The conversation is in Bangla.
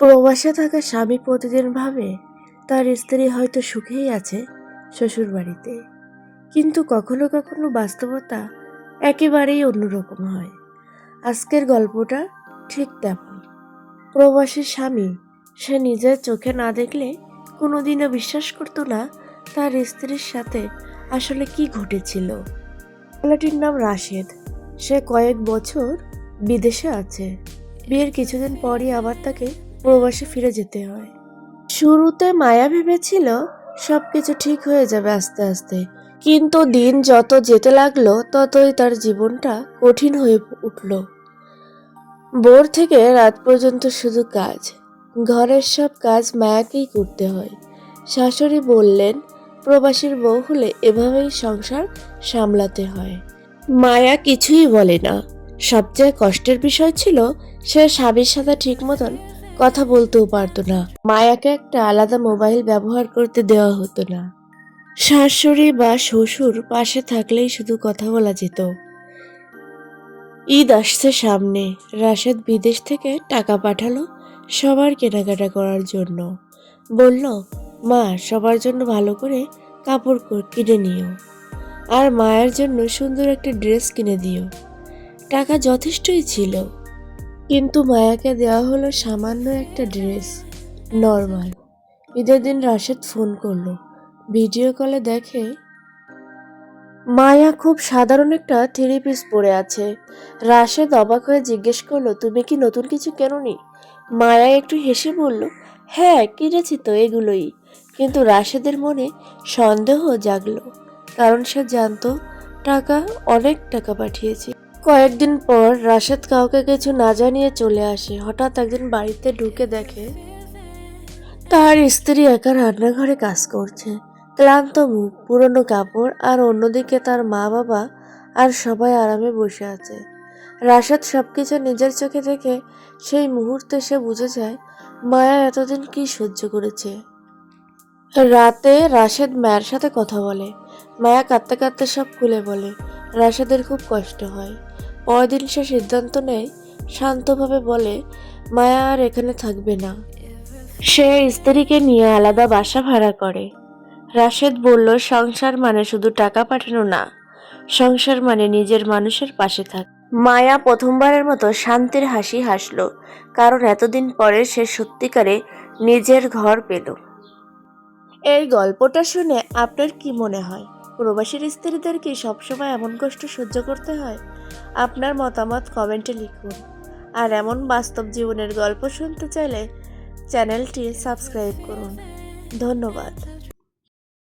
প্রবাসে থাকা স্বামী প্রতিদিন ভাবে তার স্ত্রী হয়তো সুখেই আছে শ্বশুর বাড়িতে, কিন্তু কখনো কখনো বাস্তবতা একেবারেই অন্যরকম হয়। আজকের গল্পটা ঠিক তেমন। প্রবাসী স্বামী, সে নিজের চোখে না দেখলে কোনোদিনও বিশ্বাস করতো না তার স্ত্রীর সাথে আসলে কি ঘটেছিল। ছেলেটির নাম রাশেদ। সে কয়েক বছর বিদেশে আছে। বিয়ের কিছুদিন পরই আবার তাকে প্রবাসে ফিরে যেতে হয়। শুরুতে মায়া ভেবেছিল সবকিছু ঠিক হয়ে যাবে আস্তে আস্তে, কিন্তু দিন যত যেতে লাগলো ততই তার জীবনটা কঠিন হয়ে উঠল। ভোর থেকে রাত পর্যন্ত শুধু কাজ, ঘরের সব কাজ মায়াকেই করতে হয়। শাশুড়ি বললেন, প্রবাসীর বউ হলে এভাবেই সংসার সামলাতে হয়। মায়া কিছুই বলে না। সবচেয়ে কষ্টের বিষয় ছিল সে স্বামীর সাথে ঠিক মতন কথা বলতেও পারতো না। মায়াকে একটা আলাদা মোবাইল ব্যবহার করতে দেওয়া হতো না। শাশুড়ি বা শ্বশুর পাশে থাকলেই শুধু কথা বলা যেত। ঈদ আসছে সামনে। রাশেদ বিদেশ থেকে টাকা পাঠালো সবার কেনাকাটা করার জন্য। বলল, মা, সবার জন্য ভালো করে কাপড় কিনে নিও, আর মায়ের জন্য সুন্দর একটা ড্রেস কিনে দিও। টাকা যথেষ্টই ছিল, কিন্তু মায়াকে দেওয়া হলো সামান্য একটা ড্রেস, নর্মাল। ঈদের দিন রাশেদ ফোন করলো। ভিডিও কলে দেখে মায়া খুব সাধারণ একটা থ্রি পিস পরে আছে। রাশেদ অবাক হয়ে জিজ্ঞেস করলো, তুমি কি নতুন কিছু কেননি? মায়া একটু হেসে বলল, হ্যাঁ, কিনেছি তো এগুলোই। কিন্তু রাশেদের মনে সন্দেহ জাগলো, কারণ সে জানতো অনেক টাকা পাঠিয়েছে। কয়েকদিন পর রাশেদ কাউকে কিছু না জানিয়ে চলে আসে। হঠাৎ একদিন বাড়িতে ঢুকে দেখে তার স্ত্রী একা রান্নাঘরে কাজ করছে, ক্লান্ত মুখ, পুরনো কাপড়, আর অন্যদিকে তার মা বাবা আর সবাই আরামে বসে আছে। রাশেদ সবকিছু নিজের চোখে দেখে সেই মুহূর্তে সে বুঝে যায় মায়া এতদিন কি সহ্য করেছে। রাতে রাশেদ মায়ের সাথে কথা বলে। মায়া কাঁদতে কাঁদতে সব খুলে বলে। রাশেদের খুব কষ্ট হয়। পরদিন সে সিদ্ধান্ত নেয়, শান্তভাবে বলে মায়া আর এখানে থাকবে না। সে স্ত্রীকে নিয়ে আলাদা বাসা ভাড়া করে। রাশেদ বলল, সংসার মানে শুধু টাকা পাঠানো না, সংসার মানে নিজের মানুষের পাশে থাক। মায়া প্রথমবারের মতো শান্তির হাসি হাসল, কারণ এতদিন পরে সে সত্যিকারে নিজের ঘর পেল। এই গল্পটা শুনে আপনার কি মনে হয়? প্রবাসীর স্ত্রীদের কি সবসময় এমন কষ্ট সহ্য করতে হয়? আপনার মতামত কমেন্টে লিখুন। আর এমন বাস্তব জীবনের গল্প শুনতে চাইলে চ্যানেলটি সাবস্ক্রাইব করুন। ধন্যবাদ।